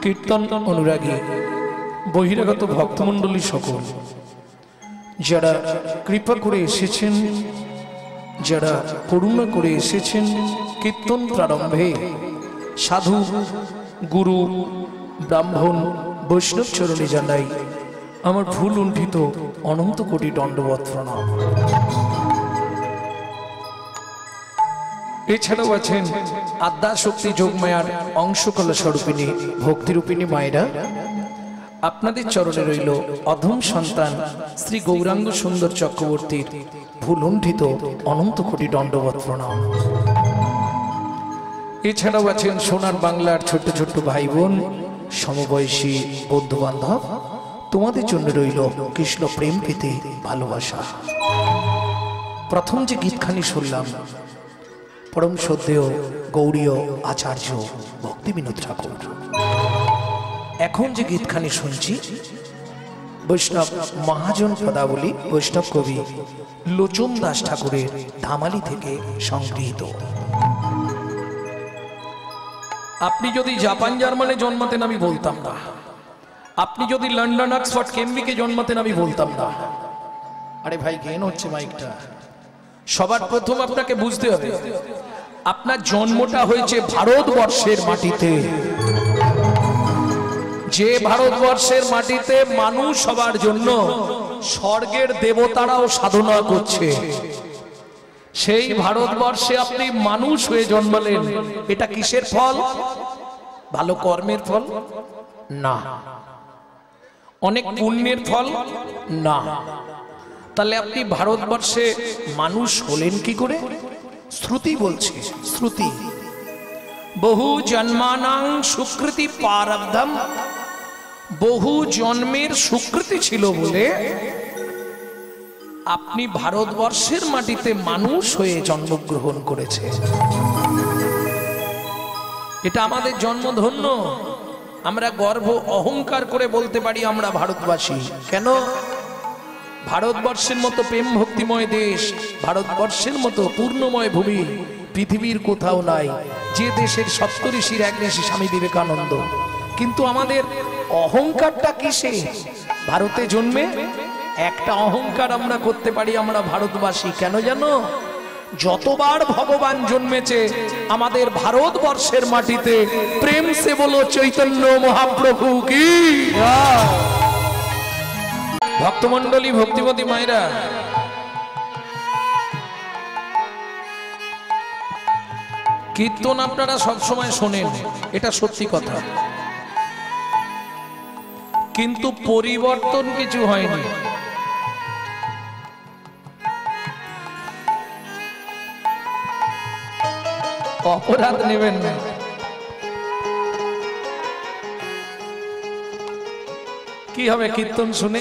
কীর্তন অনুরাগী বহিরাগত ভক্তমণ্ডলী সকল যারা কৃপা করে এসেছেন, যারা করুণা করে এসেছেন, কীর্তন প্রারম্ভে সাধু গুরু ব্রাহ্মণ বৈষ্ণব চরণে জানাই আমার ভুল লুণ্ঠিত অনন্ত কোটি দণ্ডবৎ প্রণাম। এছাড়াও আছেন আদ্যাশক্তি যোগমায়ার অংশকলা স্বরূপিণী ভক্তিরূপিণী মায়েরা, আপনাদের চরণে রইল অধম সন্তান শ্রী গৌরাঙ্গ সুন্দর চক্রবর্তীর ভুলুণ্ঠিত অনন্ত কোটি দণ্ডবৎ প্রণাম। এছাড়াও আছেন সোনার বাংলার ছোট্ট ছোট্ট ভাই বোন, সমবয়সী বন্ধু বান্ধব, তোমাদের জন্য রইল কৃষ্ণ প্রেম পেতে ভালোবাসা। প্রথম যে গীতখানি শুনলাম পরম শ্রদ্ধেয় গৌড়ীয় আচার্য ভক্তি বিনোদ ঠাকুর। এখন যে গীতখানি শুনছি বৈষ্ণব মহাজন পদাবলী বৈষ্ণব কবি লোচন দাস ঠাকুরের ধামালি থেকে সংগৃহীত। আপনি যদি জাপান জার্মানে জন্মাতেন আমি বলতাম না, আপনি যদি লন্ডন অক্সফোর্ড কেমব্রিজে জন্মাতেন আমি বলতাম না। আরে ভাই জ্ঞান হচ্ছে মাইকটা। সবার প্রথম আপনাকে বুঝতে হবে আপনার জন্মটা হয়েছে ভারতবর্ষের মাটিতে। যে ভারতবর্ষের মাটিতে মানুষ সবার জন্য স্বর্গের দেবতারাও সাধনা করছে, সেই ভারতবর্ষে আপনি মানুষ হয়ে জন্মালেন। এটা কিসের ফল? ভালো কর্মের ফল? না। অনেক পুণ্যের ফল? না। তাহলে আপনি ভারতবর্ষে মানুষ হলেন কি করে? শ্রুতি বলছে, শ্রুতি বহু জন্মানাং সুকৃতি প্রারব্ধম, বহু জন্মের সুকৃতি ছিল বলে আপনি ভারতবর্ষের মাটিতে মানুষ হয়ে জন্মগ্রহণ করেছে। এটা আমাদের জন্মধন্য। আমরা গর্ব অহংকার করে বলতে পারি আমরা ভারতবাসী। কেন? ভারতবর্ষের মতো প্রেম ভক্তিময় দেশ, ভারতবর্ষের মতো পূর্ণময় ভূমি পৃথিবীর কোথাও নাই। যে দেশের সপ্তঋষির এক ঋষি স্বামী বিবেকানন্দ। কিন্তু আমাদের অহংকারটা কিসে? ভারতে জন্মে একটা অহংকার আমরা করতে পারি, আমরা ভারতবাসী। কেন জানো? যতবার ভগবান জন্মেছে আমাদের ভারতবর্ষের মাটিতে, প্রেম সে বলো চৈতন্য মহাপ্রভু কি। ভক্তমণ্ডলী ভক্তিমতী মায়েরা, কীর্তন আপনারা সবসময় শোনেন, এটা সত্যি কথা, কিন্তু পরিবর্তন কিছু হয়নি। অপরাধ নেবেন না। কি হবে কীর্তন শুনে?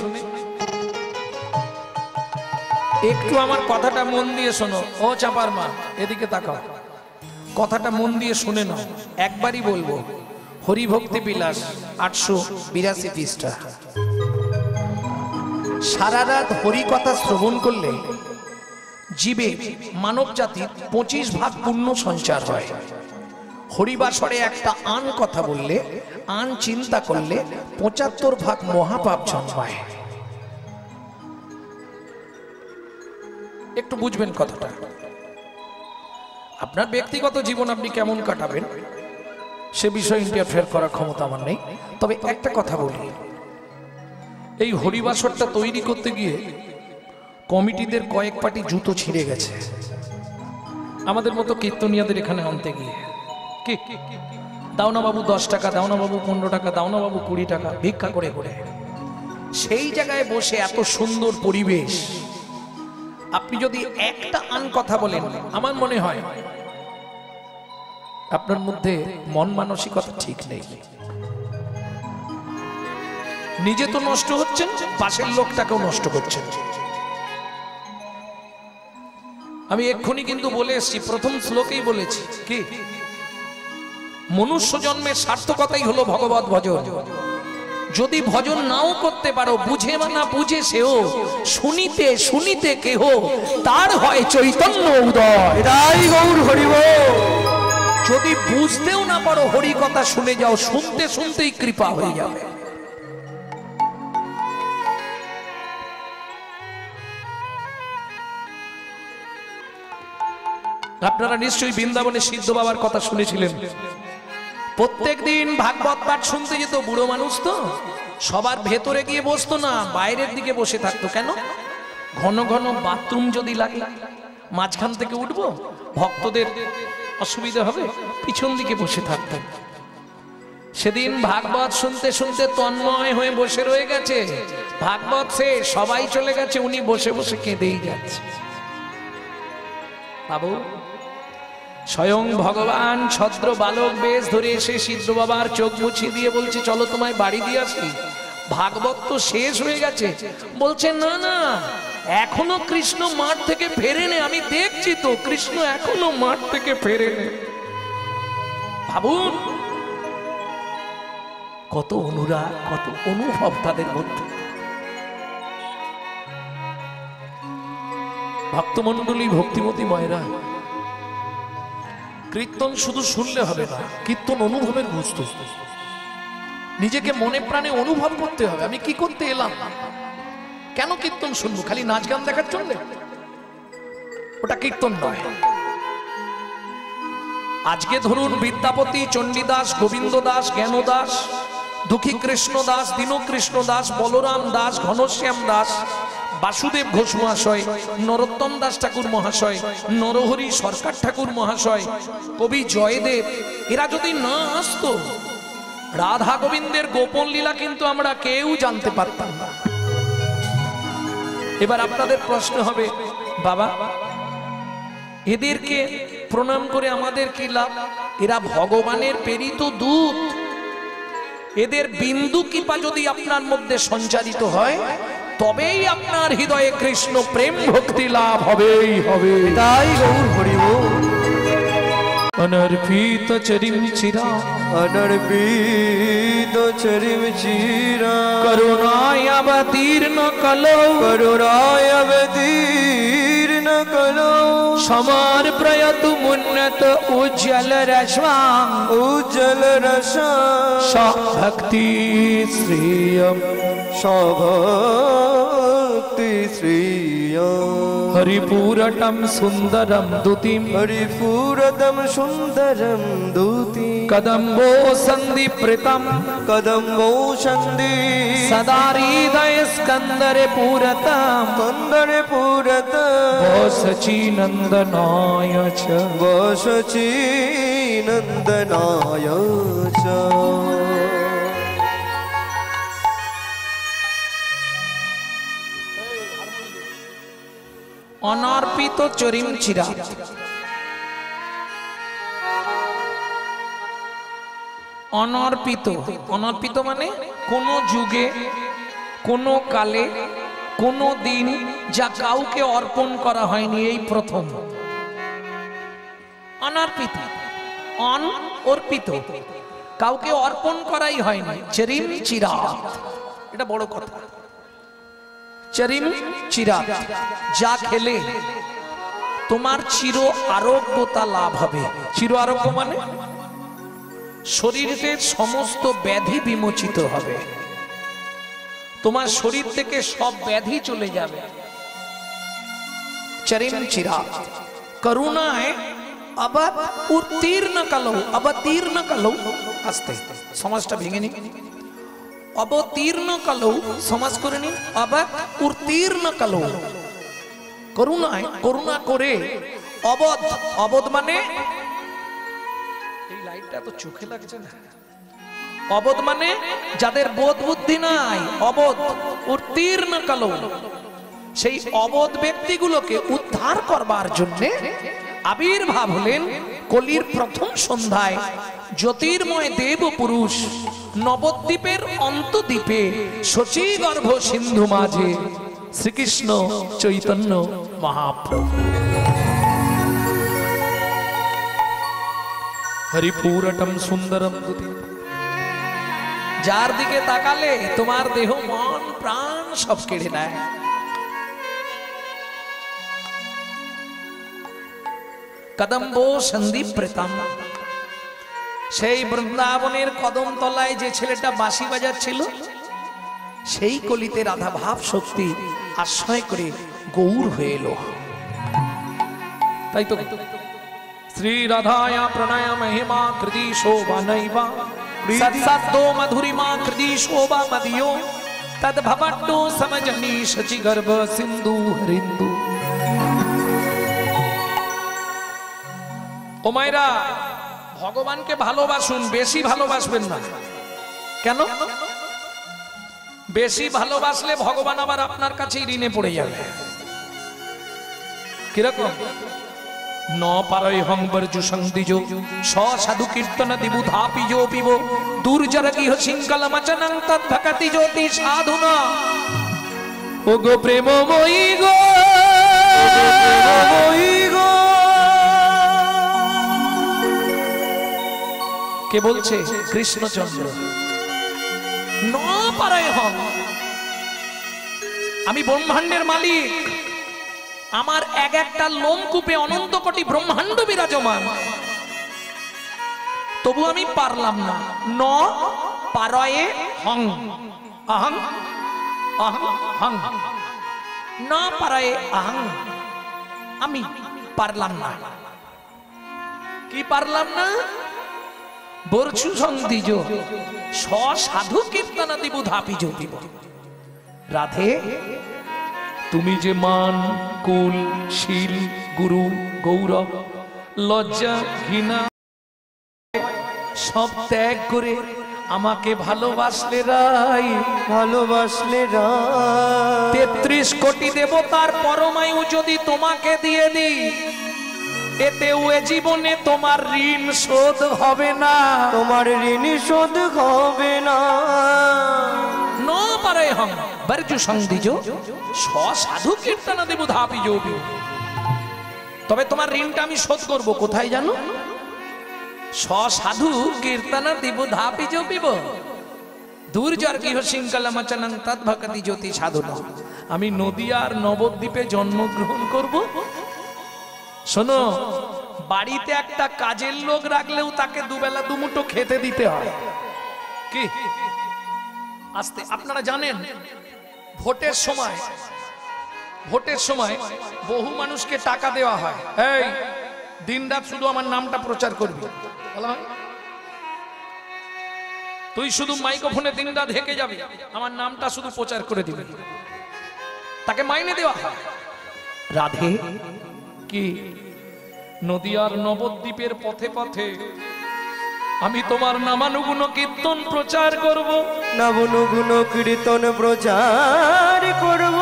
একটু আমার কথাটা মন দিয়ে শোনো। ও চাপার মা, এদিকে তাকাও, কথাটা মন দিয়ে শুনে নাও। একবারই বলবো, হরিভক্তি বিলাস 882 পৃষ্ঠা। সারা রাত হরি কথা শ্রবণ করলে জীবে মানব জাতির 25 ভাগ পুণ্য সঞ্চার হয়। হরিবাসরে একটা আন কথা বললে, আন চিন্তা করলে 75 ভাগ মহাপাপ জন্মায়। একটু বুঝবেন কথাটা। আপনার ব্যক্তিগত জীবন আপনি কেমন কাটাবেন সে বিষয়ে ইন্টারফেয়ার করার ক্ষমতা আমার নেই। তবে একটা কথা বলি, এই হরিবাসরটা তৈরি করতে গিয়ে কমিটিদের কয়েক পাটি জুতো ছিঁড়ে গেছে আমাদের মতো কীর্তনিয়াদের এখানে আনতে গিয়ে। কি দাও না বাবু 10 টাকা, দাও না বাবু 15 টাকা, দাও না বাবু 20 টাকা, ভিক্ষা করে করে। সেই জায়গায় বসে এত সুন্দর পরিবেশ, আপনি যদি একটা আন কথা বলেন, আমার মনে হয় আপনার মধ্যে মন মানসিকতা ঠিক নেই। নিজে তো নষ্ট হচ্ছেন, পাশের লোকটাকেও নষ্ট করছেন। আমি এক্ষুনি কিন্তু বলে এসেছি, প্রথম শ্লোকেই বলেছি, কি মনুষ্য জন্মের সার্থকতাই হলো ভগবত ভজন। যদি ভজন নাও করতে পারো, বুঝে বা না বুঝে সেও শুনিতে শুনিতে কেহ তার হয় চৈতন্য উদয়। এটাই গৌর হরি বল। যদি বুঝতেও না পারো হরি কথা শুনে যাও, শুনতে শুনতেই কৃপা হয়ে যাবে। আপনারা নিশ্চয়ই বৃন্দাবনে সিদ্ধ বাবার কথা শুনেছিলেন। প্রত্যেক দিন ভাগবত পাঠ শুনতে যেত, বুড়ো মানুষ তো সবার ভেতরে গিয়ে বসতো না, বাইরের দিকে বসে থাকতো। কেন? ঘন ঘন বাথরুম যদি লাগে মাঝখান থেকে উঠবো, ভক্তদের অসুবিধা হবে, পিছন দিকে বসে থাকতেন। সেদিন ভাগবত শুনতে শুনতে তন্ময় হয়ে বসে রয়ে গেছে। ভাগবত সে সবাই চলে গেছে, উনি বসে বসে কেঁদেই যাচ্ছে। বাবু, স্বয়ং ভগবান ছদ্র বালক বেশ ধরে এসে সিদ্ধ বাবার চোখ মুছিয়ে দিয়ে বলছে, চলো তোমায় বাড়ি দিয়ে আসি, ভাগবত তো শেষ হয়ে গেছে। বলছে, না না, এখনো কৃষ্ণ মাঠ থেকে ফেরেনি, আমি দেখছি তো কৃষ্ণ এখনো মাঠ থেকে ফেরেনি। ভাবুন কত অনুরাগ, কত অনুভব তাদের মধ্যে। ভক্তমণ্ডলী, ভক্তিমতী মায়েরা, কীর্তন শুধু শুনলে হবে না, কীর্তন অনুভবের বস্তু। নিজেকে মনে প্রাণে অনুভব করতে হবে, আমি কি করতে এলাম, কেন কীর্তন শুনবো, খালি নাচ গান দেখার জন্য? ওটা কীর্তন নয়। আজকে ধরুন বিদ্যাপতি, চণ্ডীদাস, গোবিন্দ দাস, জ্ঞান দাস, দুঃখী কৃষ্ণ দাস, দীনকৃষ্ণ দাস, বলরাম দাস, ঘনশ্যাম দাস, বাসুদেব ঘোষ মহাশয়, নরোত্তম দাস ঠাকুর মহাশয়, নরহরি সরকার ঠাকুর মহাশয়, কবি জয়দেব, এরা যদি না আসতো, রাধা গোবিন্দের গোপন লীলা কিন্তু আমরা কেউ জানতে পারতাম না। এবার আপনাদের প্রশ্ন হবে, বাবা এদেরকে প্রণাম করে আমাদের কি লাভ? এরা ভগবানের প্রেরিত দূত, এদের বিন্দু কৃপা যদি আপনার মধ্যে সঞ্চারিত হয়, তবেই আপনার হৃদয়ে কৃষ্ণ প্রেম ভক্তি লাভ হবেই হবে। তাই গৌর হরি বল। অনর্পিত চরিম চিরা, অনর্পিত চরিম চিরা, করুণায় অবতীর্ণ কলো, করুণায় অবতীর্ণ কলো, সমর্পয়ত মুন্নত উজ্জ্বল রশ্মাং, উজ্জ্বল রসাং, ভক্তি শ্রিয়ম, সভক্তি শ্রিয়ম, হরিপুরটম সুন্দরম দুতিম, হরিপুরতম সুন্দরম দুতি, কদম্বো সন্দীপ্রিতম, কদম্বো সন্ধি, সদা হৃদয় স্কন্দরে পুরতম, স্কন্দরে পুরতম, বসচি নন্দনায় চ, বসচি নন্দনায় চ। অনর্পিত চরিম চিরা, অনর্পিত, অনর্পিত মানে কোন যুগে, কোন কালে, কোন দিন যা কাউকে অর্পণ করা হয়নি, এই প্রথম। অনর্পিত, অন অর্পিত, কাউকে অর্পণ করাই হয়নি। চরিম চিরা, এটা বড় কথা। চরিম চিরা, যা খেলে তোমার চির আরোগ্যতা লাভ হবে। চির আরোগ্য মানে শরীরের সমস্ত ব্যাধি বিমোচিত হবে, তোমার শরীর থেকে সব ব্যাধি চলে যাবে। চরিম চিরা, করুণায় আবার উত্তীর্ণ কালো, অবতীর্ণ কালো, আস্তে সমাজটা ভেঙে নি, অবতীর্ণ কালো সমাজ করে নিন, আবার উত্তীর্ণ কালো, করুণায় করুণা করে, অবধ, অবধ মানে এই লাইটটা তো চোখে লাগছে না, অবধ মানে যাদের বোধ বুদ্ধি নাই, অবধ, উত্তীর্ণ কালো, সেই অবধ ব্যক্তিগুলোকে উদ্ধার করবার জন্য আবির্ভাব হলেন কলির প্রথম সন্ধ্যায় জ্যোতির্ময় দেব পুরুষ, নবদ্বীপের অন্তদ্বীপে শচীগর্ভ সিন্ধু মাঝে শ্রীকৃষ্ণ চৈতন্য মহাপ্রভু। হরিপুরটম সুন্দরম দুতি, যার দিকে তাকালে তোমার দেহ মন প্রাণ সব কেড়ে নেয়। কদম্বো সন্দীপ্রিতম, সেই বৃন্দাবনের কদম তলায় যে ছেলেটা বাঁশি বাজাচ্ছিল, সেই কলিতে রাধা ভাব শক্তি আশ্রয় করে গৌর হয়ে এলো। তাই তো শ্রী রাধায়া প্রণয় মহিমা কৃতি শোভা নৈবা সৎসাদো মধুরিমা কৃতি শোভা মদিও তদ ভবট্টো সমজনি শচি গর্ভ সিন্ধু হরিন্দু। ও মায়েরা, ভগবানকে ভালোবাসুন, বেশি ভালোবাসবেন না। কেন? বেশি ভালোবাসলে ভগবান আবার আপনার কাছেই ঋণে পড়ে যাবে। কিরকম? ন পারয় হং বর্জু সংদিজ স সাধু কীর্তন দিবুধা পিজো পিব দুর্জর গৃহ শৃঙ্খল মচনং তদ্ভকতি জ্যোতি সাধুনা। ও গো প্রেমময়ী গো, কে বলছে? কৃষ্ণচন্দ্র। ন পারয় হং, আমি ব্রহ্মাণ্ডের মালিক, আমার এক একটা লোমকূপে অনন্ত কোটি ব্রহ্মাণ্ড বিরাজমান, তবু আমি পারলাম না। ন পারয়ে হং, অহং অহং হং, ন পারয়ে অহং, আমি পারলাম না। কি পারলাম না? বর্ষু সন্ধিজ স সাধু কীর্তন দিবুধা পিজো পিব। রাধে, তুমি যে মান, কুল, শীল, গুরু, গৌরব, লজ্জা, ঘৃণা সব ত্যাগ করে আমাকে ভালোবাসলে রাই, ভালোবাসলে রাই। 33 কোটি দেবতার পরমায়ু যদি তোমাকে দিয়ে দিই, এতেও এ জীবনে তোমার ঋণ শোধ হবে না, তোমার ঋণ শোধ হবে না। ন পারে হং বর্জু সংদিজ স সাধু কীর্তন দেব ধাপি যোগী। তবে তোমার ঋণটা আমি শোধ করব কোথায় জানো? স সাধু কীর্তন দেব ধাপি যোগী দুর্জর গৃহ শৃঙ্খল মচনং তদ্ভকতি জ্যোতি সাধুনা। আমি নদিয়ার নবদ্বীপে জন্মগ্রহণ করব। শোনো, বাড়িতে একটা কাজের লোক রাখলেও তাকে দুবেলা দুমুঠো খেতে দিতে হয়। কি আস্তে, আপনারা জানেন ভোটের সময় বহু মানুষকে টাকা দেওয়া হয়, এই দিনরাত শুধু আমার নামটা প্রচার করবি, বলা হয় তুই শুধু মাইক্রোফোনে দিনরাত হেঁকে যাবি, আমার নামটা শুধু প্রচার করে দিবি, তাকে মাইনে দেওয়া হয়। রাধে কি নদিয়ার নবদ্বীপের পথে পথে আমি তোমার নামানুগুণ কীর্তন প্রচার করব, নামানুগুণ কীর্তন প্রচার করব।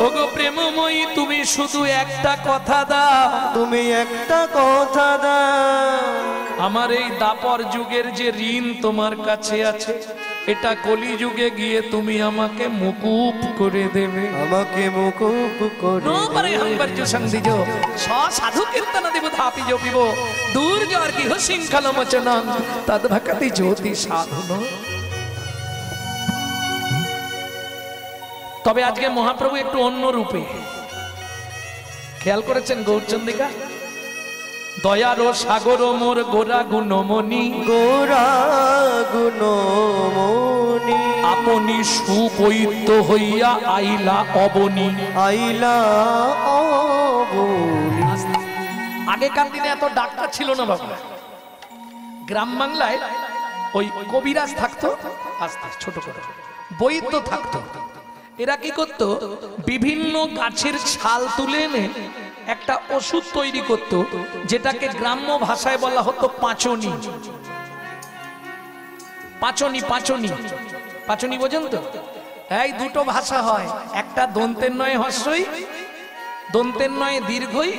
ওগো প্রেমময়ী, তুমি শুধু একটা কথা দাও, তুমি একটা কথা দাও। আমার এই দাপর যুগের যে ঋণ তোমার কাছে আছে, এটা কলি যুগে গিয়ে তুমি আমাকে মুকুব করে দেবে, আমাকে মুকুব করে ন পারে হং বর্জু সংদিজ স সাধু কীর্তন দেব ধাপি যো পিব দুর্জর গৃহ শৃঙ্খল মচনং তদ্ভকতি জ্যোতি সাধুনা। তবে আজকে মহাপ্রভু একটু অন্য রূপে, খেয়াল করেছেন গৌরচন্দ্রিকা? দয়ার সাগর মোর গোরা গুণমণি, গোরা গুণমণি আপনি সুকৈত্য হইয়া আইলা অবনী, আইলা অবনী। আগেকার দিনে এত ডাক্তার ছিল না বাবা। গ্রাম বাংলায় ওই কবিরাজ থাকতো, আস্তে ছোট করে বৈদ্য থাকতো। এরা কি করতো? বিভিন্ন গাছের ছাল তুলে এনে একটা ওষুধ তৈরি করত, যেটাকে গ্রাম্য ভাষায় বলা হতো পাঁচনি। পাঁচনি পাঁচনি পাঁচনি বোঝেন তো? এই দুটো ভাষা হয়, একটা দন্তের নয় হস্যই, দন্তের নয় দীর্ঘই,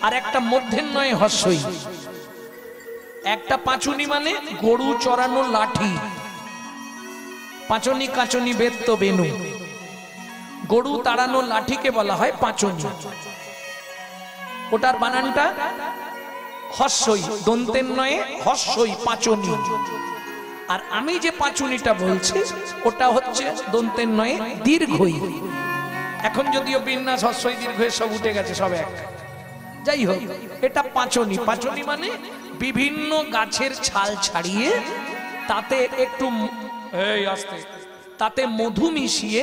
আর একটা মধ্যের নয় হস্যই। একটা পাঁচনি মানে গরু চড়ানো লাঠি, পাঁচনি কাঁচনি বেত্ত বেনু, গরু তাড়ানো লাঠিকে বলা হয় পাঁচনি। ওটার বানানটা হস্যই, দন্তের নয় হস্যই, পাঁচনি। আর আমি যে পাঁচুনিটা বলছি ওটা হচ্ছে দন্তের নয় দীর্ঘই। এখন যদিও বিন্যাস হস্যই দীর্ঘই সব উঠে গেছে, সব এক। যাই হোক, এটা পাঁচনি। পাঁচনি মানে বিভিন্ন গাছের ছাল ছাড়িয়ে তাতে একটু তাতে মধু মিশিয়ে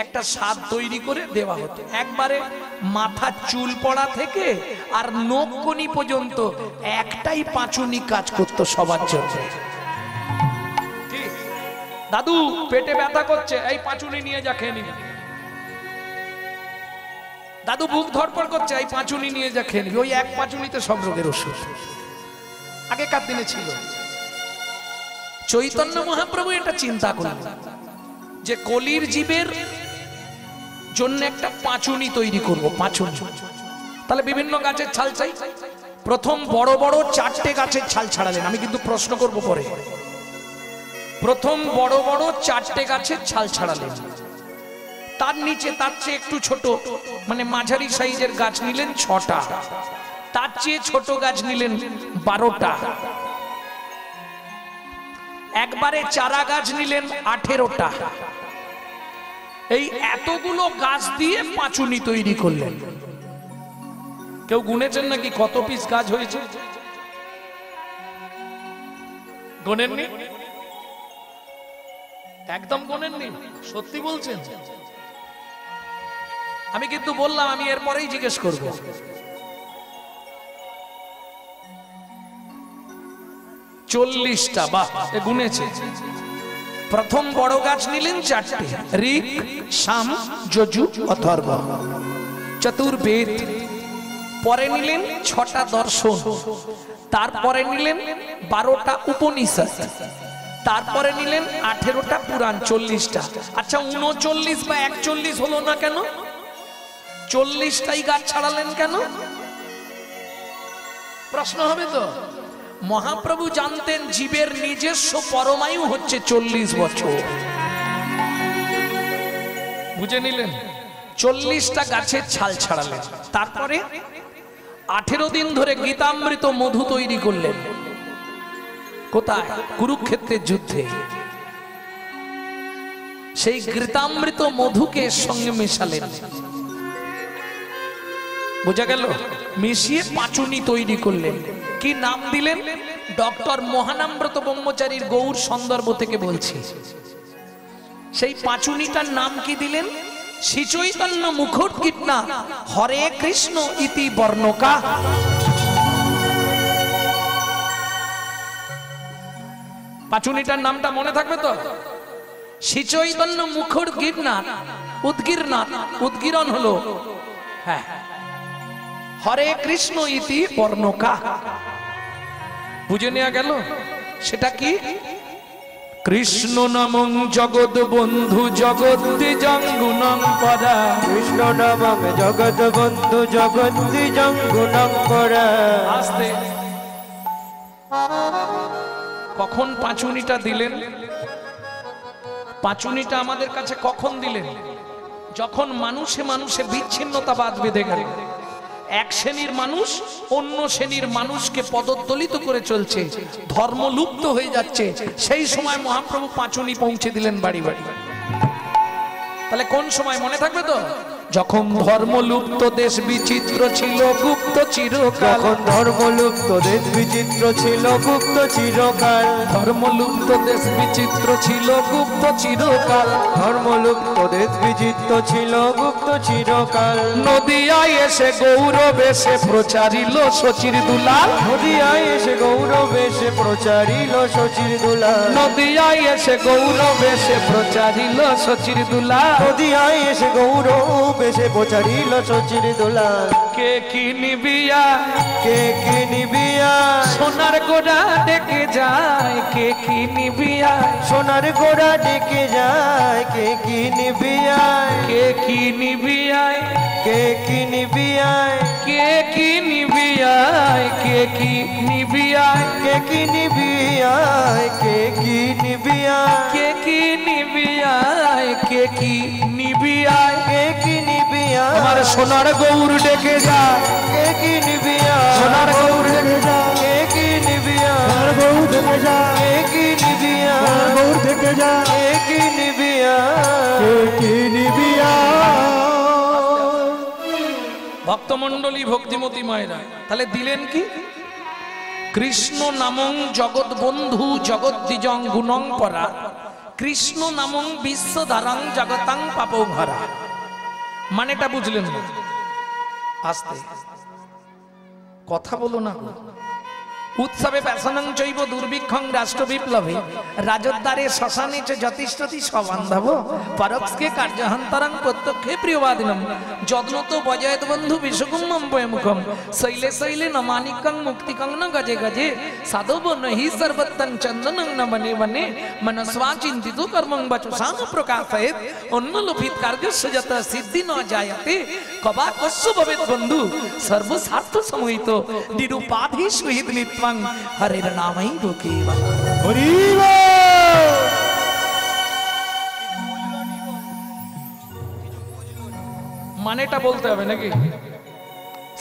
একটা স্বাদ তৈরি করে দেওয়া হতো। একবারে মাথা চুল পড়া থেকে আর নখকনি পর্যন্ত একটাই পাঁচুনি কাজ করতো সবার জন্য। দাদু পেটে ব্যথা করছে, এই পাঁচুনি নিয়ে যা খেয়ে নিবি। দাদু বুক ধড়ফড় করছে, এই পাঁচুনি নিয়ে যা খেয়ে নিবি। ওই এক পাঁচুনিতে সব রোগের ওষুধ আগেকার দিনে ছিল। চৈতন্য মহাপ্রভু এটা চিন্তা করলেন যে কলির জীবের জন্য একটা পাঁচুনি তৈরি করব। পাঁচুনি তাহলে বিভিন্ন গাছের ছাল চাই। প্রথম বড় বড় 4টে গাছের ছাল ছাড়ালেন। আমি কিন্তু প্রশ্ন করব পরে। প্রথম বড় বড় 4টে গাছের ছাল ছাড়ালেন। তার নিচে তার চেয়ে একটু ছোট মানে মাঝারি সাইজের গাছ নিলেন 6টা। তার চেয়ে ছোট গাছ নিলেন 12টা। একবারে চারা গাছ নিলেন 18টা। এই এতগুলো গাছ দিয়ে পাঁচুনি তৈরি করলেন। কেউ গুনেছেন নাকি কত পিস গাছ হয়েছে? গোনেননি? একদম গোনেননি? সত্যি বলছেন? আমি কিন্তু বললাম আমি এরপরেই জিজ্ঞেস করব। 40টা। বাহ, গুনেছে। প্রথম বড় গাছ নিলেন 4টে, ঋক, সাম, যজু, অথর্ব, চতুর্বেদ। পরে নিলেন 6টা দর্শন। তারপরে নিলেন 12টা উপনিষদ। তারপরে নিলেন 18টা পুরাণ, 40টা। আচ্ছা 39 বা 41 হলো না কেন? 40টাই গাছ ছাড়ালেন কেন? প্রশ্ন হবে তো। মহাপ্রভু জানতেন জীবের নিজস্ব পরমায়ু হচ্ছে 40 বছর। বুঝে নিলেন? 40টা গাছের ছাল ছাড়ালেন। তারপরে 18 দিন ধরে গীতামৃত মধু তৈরি করলেন। কোথায়? কুরুক্ষেত্রের যুদ্ধে। সেই গীতামৃত মধুকে সঙ্গে মেশালেন। বোঝা গেল? মিশিয়ে পাঁচুনি তৈরি করলেন। কি নাম দিলেন? ডক্টর মহানামব্রত ব্রহ্মচারীর গৌর সন্দর্ভ থেকে বলছি। সেই পাঁচুনিটার নাম কি দিলেন? শ্রী চৈতন্য মুখোদ্গীর্ণা হরে কৃষ্ণ ইতি বর্ণকা। পাঁচুনিটার নামটা মনে থাকবে তো? শ্রী চৈতন্য মুখোদ্গীর্ণা, উদ্গীর্ণা, উদ্গীরণ হলো হ্যাঁ হরে কৃষ্ণ ইতি বর্ণকা। বুঝে নেওয়া গেল? সেটা কি? কৃষ্ণ নামং জগৎ বন্ধু জগদ্দিজং গুণং পরা। কৃষ্ণ নামং জগৎ বন্ধু জগদ্দিজং গুণং পরা। আস্তে। কখন পাঁচুনিটা দিলেন? পাঁচুনিটা আমাদের কাছে কখন দিলেন? যখন মানুষে মানুষে বিচ্ছিন্নতাবাদ বেঁধে গেল। এক শ্রেণীর মানুষ অন্য শ্রেণীর মানুষকে পদদলিত করে চলছে, ধর্ম লুপ্ত হয়ে যাচ্ছে। সেই সময় মহাপ্রভু পাঁচুনি পৌঁছে দিলেন বাড়ি বাড়ি। তাহলে কোন সময় মনে থাকবে তো? যখন ধর্মলুপ্ত দেশ বিচিত্র ছিল গুপ্ত চিরকাল। যখন ধর্মলুপ্ত দেশ বিচিত্র ছিল গুপ্ত চিরকাল। ধর্মলুপ্ত দেশ বিচিত্র ছিল গুপ্ত চিরকাল। ধর্মলুপ্ত দেশ বিচিত্র ছিল গুপ্ত চিরকাল। নদিয়ায় এসে গৌরবেশে প্রচারিল শচীর দুলাল। নদিয়ায় এসে গৌরবেশে প্রচারিল শচীর দুলাল। নদিয়ায় এসে গৌরবেশে প্রচারিল শচীর দুলাল। নদিয়ায় এসে গৌরবেশে প্রচারিল শচীর দুলাল। কে কি নিবিয়া, কে কি নিবিয়া, সোনার গোড়া ডেকে যায়। কে কি নিবিয়া, সোনার গোড়া ডেকে যায়। কে কি নিবিয়ায়, কে কি নিবিয়ায়, কে কি নিবিয়ায়, কে কি নিবিয়ায়, কে কি নিবিয়ায়, কে কি নিবিয়ায়, কে কি নিবিয়ায়, কে কি নিবিয়ায়, কে কি নিবিয়ায়, কে কি নিবিয়ায়। আমার সোনার গৌর ডেকে যায়। কে কি নিবিয়ায়, সোনার গৌর ডেকে যায়। কে কি নিবিয়ায়, গৌর থেকে যায়। কে কি নিবিয়ায়, গৌর থেকে যায়। কে কি নিবিয়ায়, কে কি নিবিয়ায়। ভক্তমণ্ডলী ভক্তিমতী মায়েরা তাহলে দিলেন কি? কৃষ্ণ নামং জগৎ বন্ধু জগৎ দ্বিজং গুণং পরা, কৃষ্ণ নামং বিশ্বধারাং জগতাং পাপং হরা। মানেটা বুঝলেন না? আস্তে কথা বলো না। উৎসবে ব্যাসনং চৈব দুর্ভিক্ষং রাষ্ট্র বিপ্লবে, রাজোদ্ধারে শ্মশানে চ যতিষ্ঠতি সবান্ধব, পরোক্ষে কার্যহন্তরং প্রত্যক্ষে প্রিয়বাদিনম, যত্নত বজয়ত বন্ধু বিশ্বকুম্মম বয়মুখম, শৈলে শৈলে নমানিকং মুক্তিকং ন গজে গজে, সাধব নহি সর্বত্তং চন্দনং ন বনে বনে, মনস্বা চিন্তিতো কর্মং বচসাং প্রকাশয়েত, অন্নলোপিত কার্যস্য যত সিদ্ধি ন জায়তে, কবা কস্য ভবেত বন্ধু সর্বস্বার্থ সমহিত, নিরুপাধি সহিত নিত্যং হরের নামই কেবল। হরি বল। মানেটা বলতে হবে নাকি?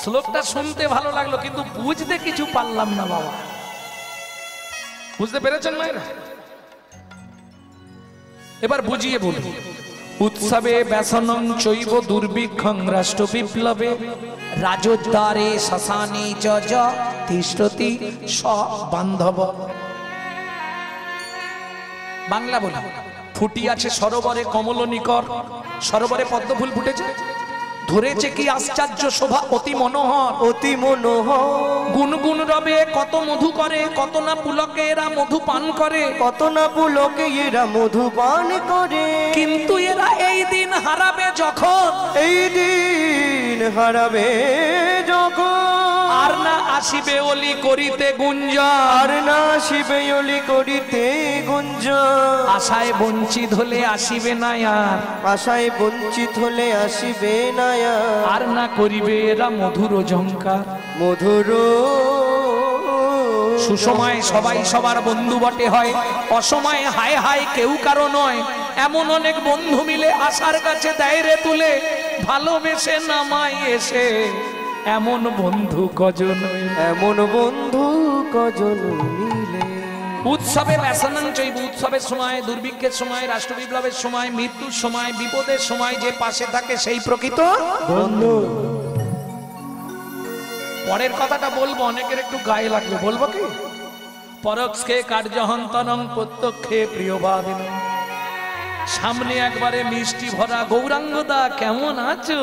শ্লোকটা শুনতে ভালো লাগলো কিন্তু বুঝতে কিছু পারলাম না বাবা। বুঝতে পেরেছেন মায়েরা? এবার বুঝিয়ে বলবো। উৎসবে ব্যাসনং চৈব দুর্ভিক্ষং রাষ্ট্র বিপ্লবে, রাজোদ্ধারে শ্মশানে চ তিষ্ঠতি সবান্ধব। বাংলা বলি, ফুটিয়াছে সরোবরে কমল নিকর, সরোবরে পদ্মফুল ফুটেছে, ধরেছে কি আশ্চর্য শোভা অতি মনোহর, অতি মনোহর। গুনগুন রবে কত মধু করে, কত না পুলকে এরা মধু পান করে, কত না পুলকে এরা মধু পান করে, কিন্তু এরা এই দিন হারাবে যখন, এই দিন হারাবে যখন, আর না আসিবে অলি করিতে গুঞ্জন, আর না শিবে অলি করিতে গুঞ্জন, আশায় বঞ্চিত হলে আসিবে না আর, আশায় বঞ্চিত হলে আসিবে না আর না করিবে এরা মধুর ঝঙ্কার। মধুর সুসময় সবাই সবার বন্ধু বটে হয়, অসময়ে হায় হায় কেউ কারো নয়, এমন অনেক বন্ধু মিলে আশার কাছে দেয় রে তুলে, ভালোবেসে নামাই এসে এমন বন্ধু কজন, এমন বন্ধু কজন মিলে। উৎসবে ব্যাসনং চৈব, উৎসবের সময়, দুর্ভিক্ষের সময়, রাষ্ট্র বিপ্লবের সময়, মৃত্যুর সময়, বিপদের সময় যে পাশে থাকে সেই প্রকৃত বন্ধু। পরের কথাটা বলবো, অনেকের একটু গায়ে লাগবে, বলবো কি? পরোক্ষে কার্যহন্তরং প্রত্যক্ষে প্রিয়বাদিন। সামনে একবারে মিষ্টি ভরা গৌরাঙ্গদা কেমন আছো,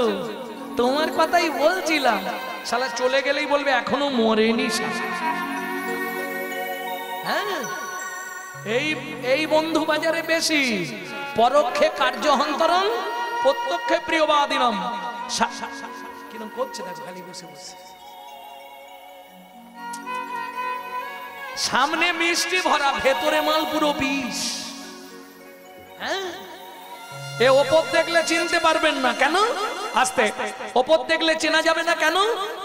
তোমার কথাই বলছিলাম, শালা চলে গেলেই বলবে এখনো মরেনি। হ্যাঁ, এই বন্ধু বাজারে বেশি। পরোক্ষে কার্যহন্তরং প্রত্যক্ষে প্রিয়বাদিনম। কিরম করছে দেখো, খালি বসে বসে। সামনে মিষ্টি ভরা, ভেতরে মাল পুরো বিষ। হ্যাঁ, এ ওপর দেখলে চিনতে পারবেন না, কেন? আস্তে, ওপর দেখলে চেনা যাবে না কেন?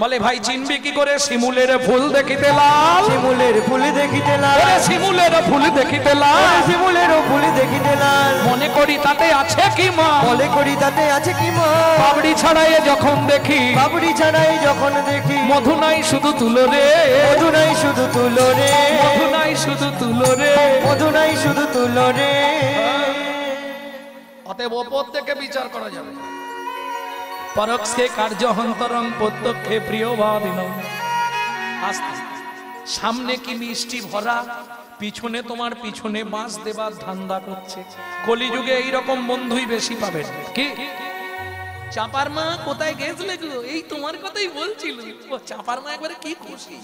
বলে ভাই চিনবি কি করে? শিমুলের ফুল দেখিতে লাল, শিমুলের ফুল দেখিতে লাল, শিমুলের ফুল দেখিতে লাল, শিমুলের ফুল দেখিতে লাল, মনে করি তাতে আছে কি মা, মনে করি তাতে আছে কি মা, পাবড়ি ছাড়াই যখন দেখি, পাপড়ি ছাড়াই যখন দেখি, মধু নাই শুধু তুলো রে, মধু নাই শুধু তুলো রে, মধু নাই শুধু তুলো রে, মধু নাই শুধু তুলো রে। অতএব ওপর থেকে বিচার করা যাবে। পরোক্ষে কার্যহন্তরং প্রত্যক্ষে প্রিয়বাদিনম। আস্তে, সামনে কি মিষ্টি ভরা, পিছনে তোমার পিছনে বাঁশ দেবার ধান্দা করছে। কলিযুগে এইরকম বন্ধুই বেশি পাবেন। কি চাপার মা কোথায় গেছিলে গো? এই তোমার কথাই বলছিল। ও চাপার মা একবারে কি খুশি,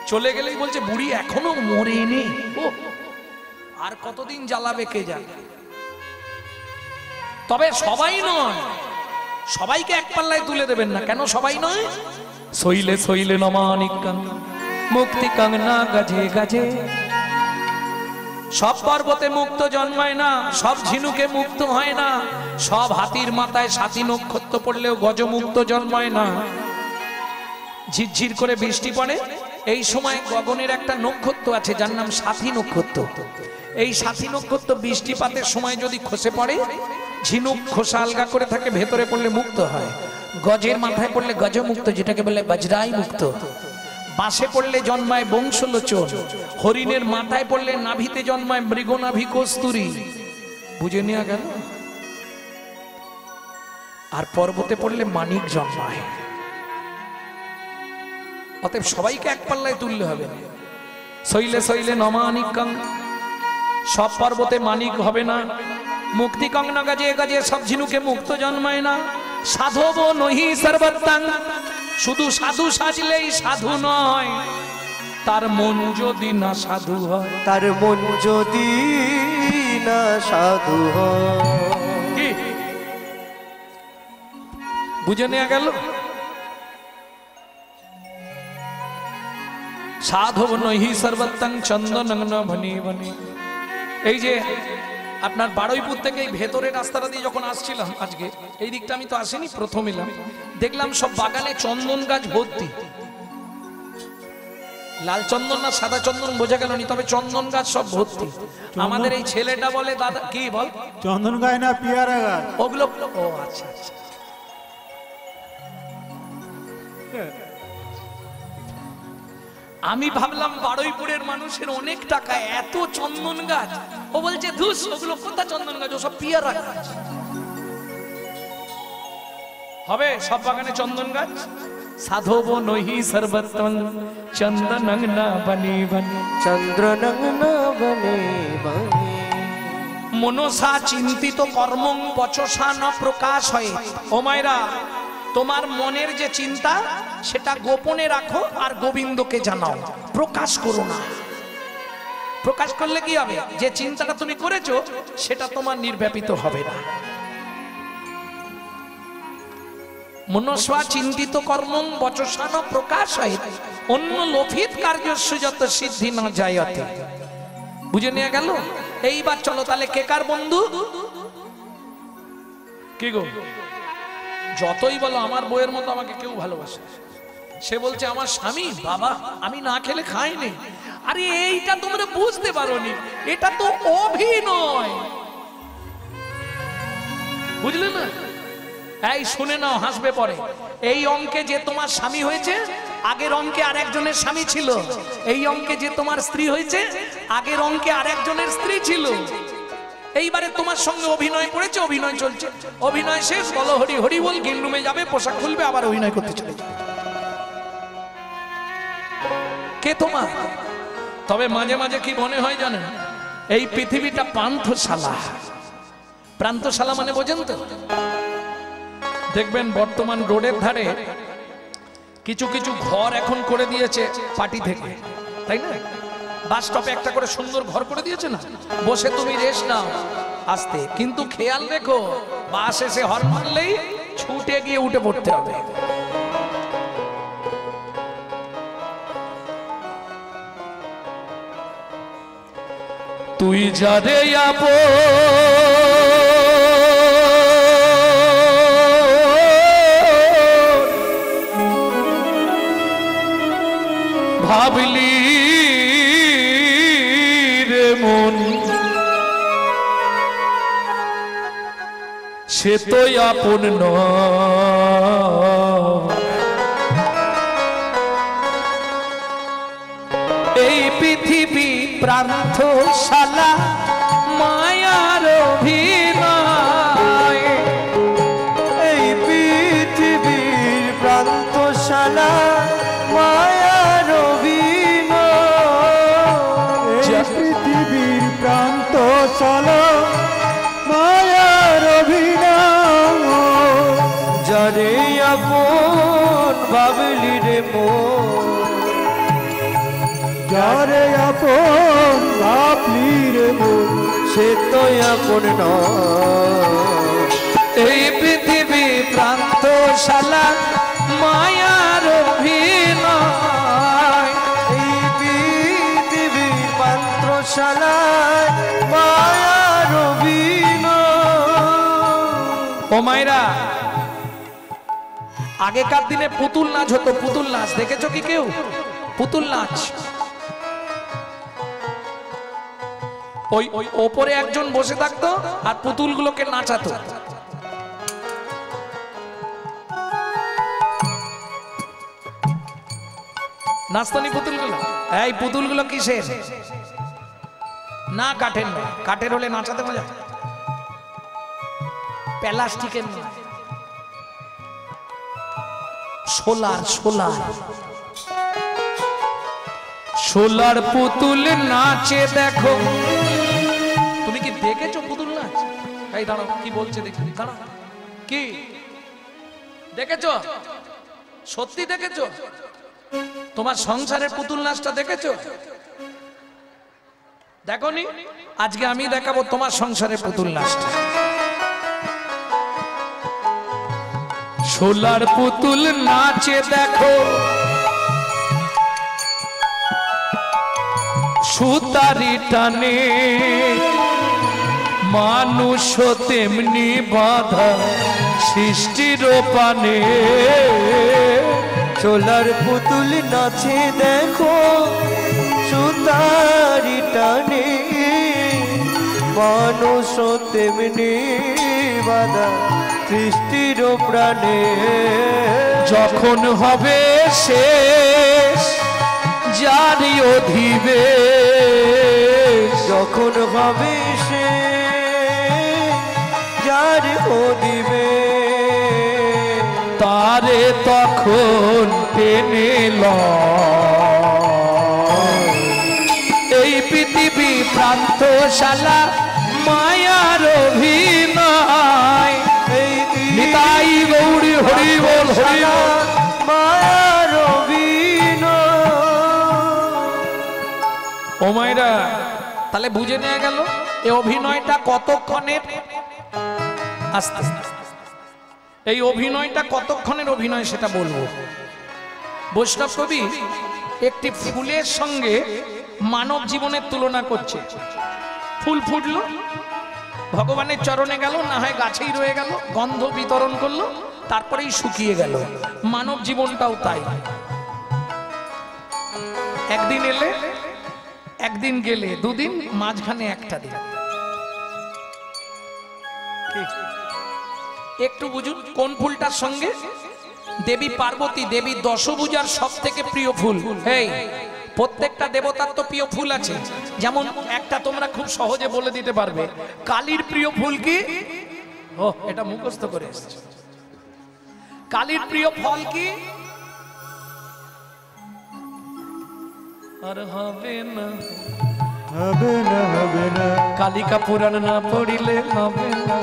চলে গেলেই বলছে বুড়ি এখনো মরেনি। ও আর কতদিন জ্বালাবে কে জানে। তবে সবাই নয়, সবাইকে এক পাল্লায় তুলে দেবেন না। কেন সবাই নয়? শৈলে শৈলে নমানিকাং মুক্তিকাং না গাজে গাজে। সব পর্বতে মুক্ত জন্মায় না, সব ঝিনুকে মুক্ত হয় না, সব হাতির মাথায় সাথী নক্ষত্র পড়লেও গজমুক্ত জন্মায় না। ঝিরঝির করে বৃষ্টি পড়ে, এই সময় গগনের একটা নক্ষত্র আছে যার নাম সাথী নক্ষত্র। এই সাথী নক্ষত্র বৃষ্টিপাতের সময় যদি খসে পড়ে, ঝিনুক খোসা আলগা করে থাকে, ভেতরে পড়লে মুক্ত হয়। গজের মাথায় পড়লে গজমুক্ত, যেটাকে বলে বজ্রাই মুক্ত। বাঁশে পড়লে জন্মায় বংশলোচন, হরিণের মাথায় পড়লে নাভিতে জন্মায় মৃগনাভি কস্তুরী। বুঝে নেওয়া গেল? আর পর্বতে পড়লে মানিক জন্মায়। অতএব সবাইকে এক পাল্লায় তুললে হবে না। শৈলে শৈলে নমানিকং, সব পর্বতে মানিক হবে না। মুক্তিকং ন গজে গজে, সব ঝিনুকে মুক্ত জন্মায় না। সাধব নহি সর্বত্রাং, শুধু সাধু সাজলেই সাধু নয়, তার মন যদি না সাধু হয়। তার মন যদি না সাধু হয়। কি বুঝে নেওয়া গেল? সাধব নহি সর্বত্রাং চন্দনং ন ভনি ভনি। এই যে আপনার বারুইপুর থেকে এই ভেতরের রাস্তাটা দিয়ে যখন আসছিলাম আজকে, এই দিকটা আমি তো আসিনি, প্রথম এলাম, দেখলাম সব বাগানে চন্দন গাছ ভর্তি। লাল চন্দন না সাদা চন্দন বোঝা গেল নি, তবে চন্দন গাছ সব ভর্তি। আমাদের এই ছেলেটা বলে, দাদা কি বল, চন্দন গাছ না পিয়ারা গাছ? ওগুলো, ও আচ্ছা আচ্ছা। আমি ভাবলাম বারুইপুরের মানুষের অনেক টাকা, এত চন্দন গাছ। ও বলছে ধুস, ওগুলো কোথা চন্দন গাছ, ও সব পিয়ারা গাছ। হবে সব বাগানে চন্দন গাছ। সাধব নহি সর্বত্রং চন্দনং ন বনি বনি। চন্দ্রনং না বনে বনে। মনসা চিন্তিত কর্মং বচসা ন প্রকাশ হয়। ও মায়েরা, তোমার মনের যে চিন্তা সেটা গোপনে রাখো আর গোবিন্দকে জানাও, প্রকাশ করো না। প্রকাশ করলে কি হবে? যে চিন্তাটা তুমি করেছো সেটা তোমার নির্ব্যাপিত হবে না। মনস্বা চিন্তিত কর্মং বচসা ন প্রকাশ হয়, অন্য লোভিত কার্যস্য যত সিদ্ধি না যায়তে। বুঝে নিয়ে গেল? এইবার চলো তাহলে কে কার বন্ধু? কি গো, যতই বলো আমার বইয়ের মতো আমাকে কেউ ভালোবাসে, সে বলছে আমার স্বামী, বাবা আমি না খেলে খাইনি। আরে এইটা তোমরা বুঝতে পারোনি, এটা তো অভিনয়, বুঝলে না? এই শুনে নাও, হাসবে পরে। এই অঙ্কে যে তোমার স্বামী হয়েছে, আগের অঙ্কে আর একজনের স্বামী ছিল। এই অঙ্কে যে তোমার স্ত্রী হয়েছে, আগের অঙ্কে আর একজনের স্ত্রী ছিল। এইবারে তোমার সঙ্গে অভিনয় পড়েছে, অভিনয় চলছে, অভিনয় শেষ, বলো হরি হরি বল, গিন রুমে যাবে, পোশাক খুলবে, আবার অভিনয় করতে চলে যাবে। কে তোমার? তবে মাঝে মাঝে কি মনে হয় জানেন, এই পৃথিবীটা পান্থশালা। প্রান্তশালা মানে বোঝেন তো? দেখবেন বর্তমান রোডের ধারে কিছু কিছু ঘর এখন করে দিয়েছে পার্টি থেকে, তাই না? বাস স্টপে একটা করে সুন্দর ঘর করে দিয়েছে না, বসে তুমি রেস্ট নাও আস্তে। কিন্তু খেয়াল রেখো, বাস এসে হর্ন মারলেই ছুটে গিয়ে উঠে পড়তে হবে। তুই যারে ভাবলি রে মন, সে তো আপন নয়। এই পৃথিবী প্রান্তশালা, মায়ার অভিনয়। এই পৃথিবীর প্রান্তশালা, মায়ার অভিনয়। এই পৃথিবীর প্রান্তশালা, মায়ার অভিনয়। যারে আপন ভাবলি রে মন, যারে আপন ভাবলি রে মন, সে তো আপন নয়। এই পৃথিবী প্রান্তশালা, মায়ার অভিনয়। এই পৃথিবীর প্রান্তশালা, মায়ার অভিনয়। ও মায়েরা, আগেকার দিনে পুতুল নাচ হতো, পুতুল নাচ দেখেছো কি কেউ? পুতুল নাচ, ওই ওই ওপরে একজন বসে থাকতো আর পুতুলগুলোকে নাচাতো। নাচতানি পুতুলগুলো। এই পুতুলগুলো কিসের? না কাঠের নয়, কাঠের হলে নাচাতে মজা, প্লাস্টিকের নয়, সোলার সোলার। সোলার পুতুল নাচে দেখো। তুমি কি দেখেছো পুতুল নাচ? এই দাঁড়াও, কি বলছে দেখি, দাঁড়াও, কি দেখেছো? সত্যি দেখেছো? তোমার সংসারের পুতুল নাচটা দেখেছো? দেখোনি? আজকে আমি দেখাবো তোমার সংসারের পুতুল নাচটা। সোলার পুতুল নাচে দেখো, সুতারি টানে, মানুষ তেমনি বাধা সৃষ্টির পানে। সোলার পুতুল নাচে দেখো, সুতারি টানে, মানুষ তেমনি বাধা সৃষ্টির প্রাণে। যখন হবে শেষ জারি অধিবেশ, যখন হবে সে যার দিবে, তারে তখন টেনে লয় এই পৃথিবী প্রান্তশালা মায়ার অভিনয়। এই নিতাই গৌরী হরি বল হরি বল। মায়ার অভিনয়। ও মায়েরা, তাহলে বুঝে নেওয়া গেল এই অভিনয়টা কতক্ষণের। আস্তে এই অভিনয়টা কতক্ষণের অভিনয় সেটা বলবো। বৈষ্ণব কবি একটি ফুলের সঙ্গে মানব জীবনের তুলনা করছে। ফুল ফুটলো, ভগবানের চরণে গেল, না হয় গাছেই রয়ে গেল, গন্ধ বিতরণ করলো, তারপরেই শুকিয়ে গেল। মানব জীবনটাও তাই। একদিন এলে, একদিন গেলে, দুদিন, মাঝখানে একটা দিন। একটু বুঝুন কোন ফুলটার সঙ্গে? দেবী পার্বতী, দেবী দশভুজার সব থেকে প্রিয় ফুল। এই প্রত্যেকটা দেবতার তো প্রিয় ফুল আছে। যেমন একটা তোমরা খুব সহজে বলে দিতে পারবে, কালীর প্রিয় ফুল কি? ও, এটা মুখস্থ করে এসেছে। কালীর প্রিয় ফল কি? আর হবে না, হবে না, হবে না, কালিকা পুরাণ না পড়িলে হবে না,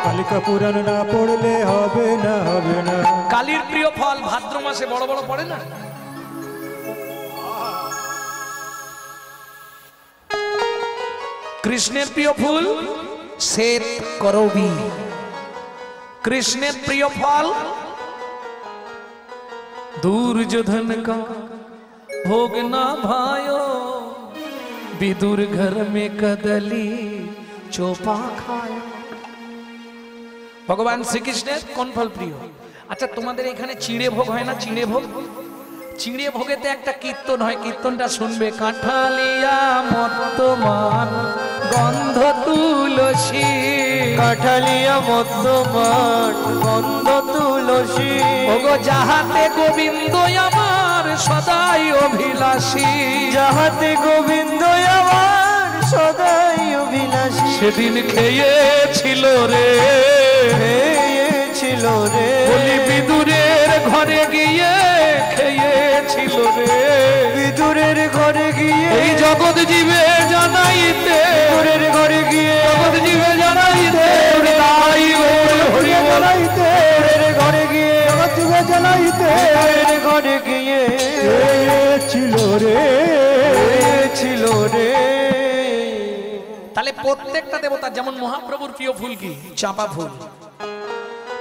কালিকা পুরাণ না পড়লে হবে না, হবে না। কালীর প্রিয় ফল ভাদ্র মাসে বড় বড় পড়ে না? কৃষ্ণের প্রিয় ফুল শ্বেত করবী। কৃষ্ণের প্রিয় ফল दुर्योधन का भोग ना भायो, विदुर घर में कदली चोपा खायो। भगवान श्री कृष्णের কোন ফল প্রিয়? আচ্ছা, তোমাদের এখানে চিড়ে ভোগ হয় না? চিড়ে ভোগ, চিড়ে ভোগেতে একটা কীর্তন হয়, কীর্তনটা শুনবে। কাঁঠালিয়া মত্তমান গন্ধ তুলসী, কাঠালিয়া মধ্যমান গন্ধ তুলসী, ওগো যাহাতে গোবিন্দ আমার সদাই অভিলাষী, যাহাতে গোবিন্দ আমার সদাই অভিলাষী। সেদিন খেয়েছিল রে, খেয়েছিল রে, বলি বিদুরের ঘরে গিয়ে খেয়েছিল রে, বিদুরের ঘরে গিয়ে, এই জগৎ জীবে জানাইতে, বিদুরের ঘরে গিয়ে, জগৎ জীবে জানাইতে, তাই হরি জানাইতে, বিদুরের ঘরে গিয়ে, জগৎ জানাইতে, বিদুরের ঘরে গিয়ে ছিল রে, ছিল রে। তাহলে প্রত্যেকটা দেবতা, যেমন মহাপ্রভুর প্রিয় ফুল কি? চাঁপা ফুল,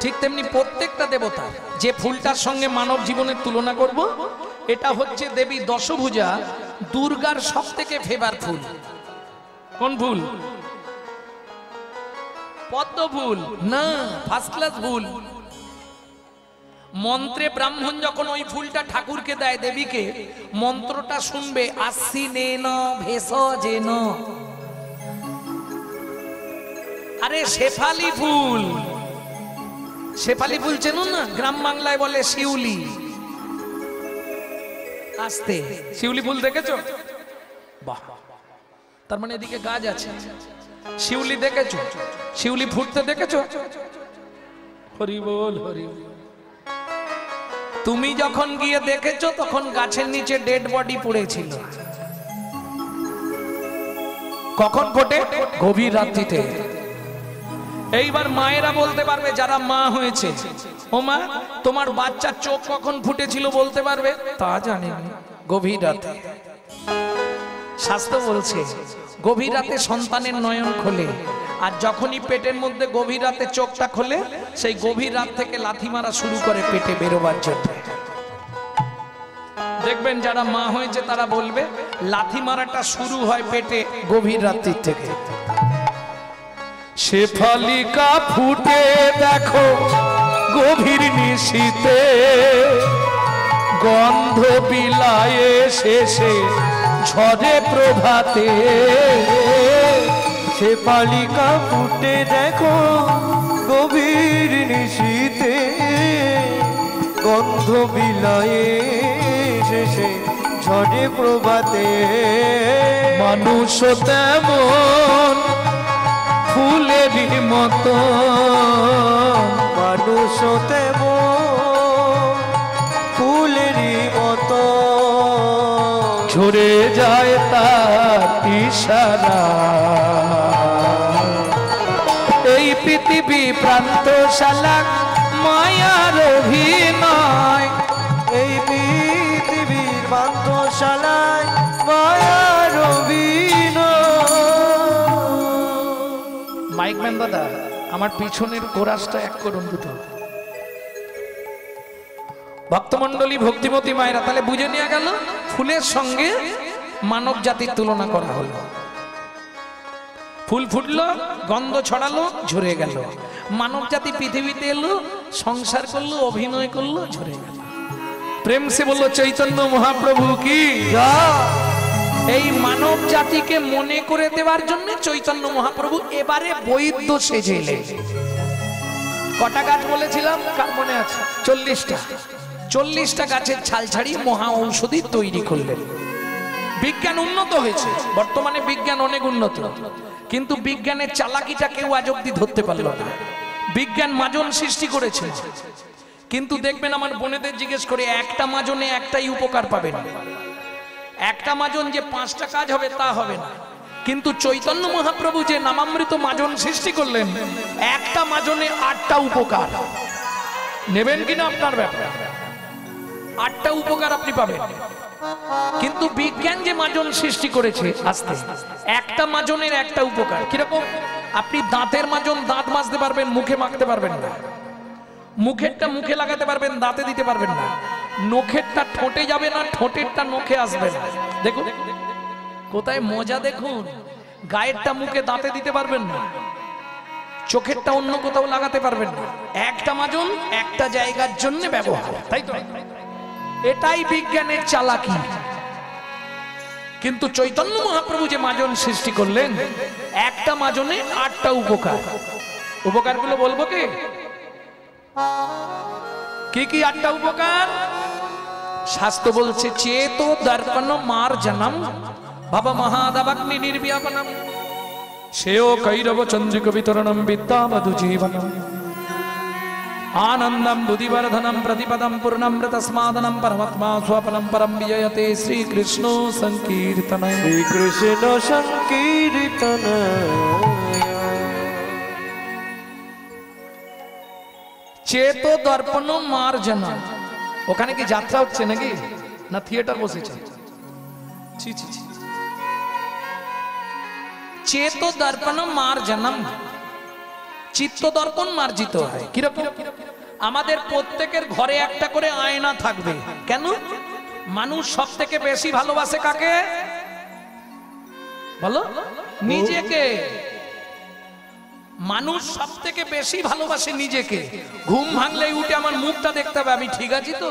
ঠিক তেমনি প্রত্যেকটা দেবতা যে ফুলটার সঙ্গে মানব জীবনের তুলনা করব, এটা হচ্ছে দেবী দশভুজা দুর্গার সব থেকে ফেভার ফুল। কোন ফুল? পদ্ম ফুল না, ফার্স্ট ক্লাস ফুল। মন্ত্রে ব্রাহ্মণ যখন ওই ফুলটা ঠাকুরকে দেয়, দেবীকে, মন্ত্রটা শুনবে, আশ্বিনেন ভেষজেন। আরে শেফালি ফুল, শেফালি ফুল চেনো না? গ্রাম বাংলায় বলে শিউলি। আস্তে, শিউলি ফুল দেখেছো? বাহ, তার মানে এদিকে গাছ আছে। শিউলি দেখেছো? শিউলি ফুটতে দেখেছো? হরি বল, হরি বল। তুমি যখন গিয়ে দেখেছো তখন গাছের নিচে ডেড বডি পড়েছিল। কখন ফোটে? গভীর রাত্রিতে। এইবার মায়েরা বলতে পারবে, যারা মা হয়েছে, ও মা তোমার বাচ্চার চোখ কখন ফুটেছিল বলতে পারবে? তা জানি না, গভীর রাতে। শাস্ত্র বলছে গভীর রাতে সন্তানের নয়ন খোলে, আর যখনই পেটের মধ্যে গভীর রাতে চোখটা খোলে, সেই গভীর রাত থেকে লাথি মারা শুরু করে পেটে বেরোবার জন্য। দেখবেন যারা মা হয়েছে তারা বলবে লাথি মারাটা শুরু হয় পেটে গভীর রাত্রির থেকে। শেফালিকা ফুটে দেখো গভীর নিশীতে, গন্ধ বিলায়ে শেষে ঝরে প্রভাতে। শেফালিকা ফুটে দেখো গভীর নিশীতে, গন্ধ বিলায়ে শেষে ঝরে প্রভাতে। মানুষ তেমন ফুলেরই মতো, মানুষ তেমন ফুলেরই মতো, ঝরে যায় তার ইশারা। এই পৃথিবী প্রান্তশালা মায়ার অভিনয়, এই পৃথিবীর বান্তশালায় মায়ার অভিনয়। মাইকম্যান দাদা, আমার পিছনের কোরাসটা এক করুন দুটো। ভক্তমণ্ডলী, ভক্তিমতী মায়েরা, তাহলে বুঝে নেওয়া গেল ফুলের সঙ্গে মানব জাতির তুলনা করা হলো। ফুল ফুটলো, গন্ধ ছড়ালো, ঝরে গেল। মানব জাতি পৃথিবীতে এলো, সংসার করলো, অভিনয় করলো, ঝরে গেল। প্রেম সে বললো চৈতন্য মহাপ্রভু কি। এই মানব জাতিকে মনে করে দেওয়ার জন্য চৈতন্য মহাপ্রভু এবারে বৈদ্য সেজে এলেন। কটা গাছ বলেছিলাম, কার মনে আছে? 40টা। 40টা গাছের ছাল ছাড়িয়ে মহা ঔষধি তৈরি করলেন। বিজ্ঞান উন্নত হয়েছে, বর্তমানে বিজ্ঞান অনেক উন্নত, কিন্তু বিজ্ঞানের চালাকিটা কেউ আজ অব্দি ধরতে পারল না। বিজ্ঞান মাজন সৃষ্টি করেছে, কিন্তু দেখবেন আমার বোনেদের জিজ্ঞেস করে, একটা মাজনে একটাই উপকার পাবেন। একটা মাজন যে 5টা কাজ হবে তা হবে না। কিন্তু চৈতন্য মহাপ্রভু যে নামামৃত মাজন সৃষ্টি করলেন, একটা মাজনে 8টা উপকার। নেবেন কিনা আপনার ব্যাপার, 8টা উপকার আপনি পাবেন। কিন্তু বিজ্ঞান যে মাজন সৃষ্টি করেছে আস্তে, একটা মাজনের একটা উপকার। কিরকম? আপনি দাঁতের মাজন দাঁত মাজতে পারবেন, মুখে মাখতে পারবেন না। মুখেরটা মুখে লাগাতে পারবেন, দাঁতে দিতে পারবেন না। নখেরটা ঠোঁটে যাবে না, ঠোঁটেরটা নখে আসবে না। দেখুন কোথায় মজা, দেখুন। গায়েরটা মুখে দাঁতে দিতে পারবেন না, চোখেরটা অন্য কোথাও লাগাতে পারবেন না। একটা মাজন একটা জায়গার জন্য ব্যবহার, তাই তো? এটাই বিজ্ঞানের চালাকি। কিন্তু চৈতন্য মহাপ্রভু যে মাজন সৃষ্টি করলেন, একটা মাজনে 8টা উপকার। উপকারগুলো বলবো কি কি 8টা উপকার? শাস্ত্র বলছে চেতো দর্পণ মার্জনম বাবা মহাদাবাগ্নি নির্ব্যাপনম শ্রেয় কৈরব চন্দ্রিক বিতরণম বিদ্যা মধু জীবনম आनंदम बुद्धिवर्धनम प्रतिपदम पूर्णमृत स्मादनम परमात्मा स्वपनम परम विजयते श्री कृष्ण संकीर्तन। श्री कृष्ण संकीर्तन। চেতো দর্পণ মার্জনা। ওখানে কি যাত্রা হচ্ছে নাকি, না থিয়েটার বসেছে? ছি ছি ছি। চেতো দর্পণ মার্জনম, চিত্ত দর্পণ মার্জিত হয়। কিরকম? আমাদের প্রত্যেকের ঘরে একটা করে আয়না থাকবে। কেন? মানুষ সব থেকে বেশি ভালোবাসে কাকে বলো? নিজেকে। মানুষ সব থেকে বেশি ভালোবাসে নিজেকে। ঘুম ভাঙলেই উঠে আমার মুখটা দেখতে হবে, আমি ঠিক আছি তো।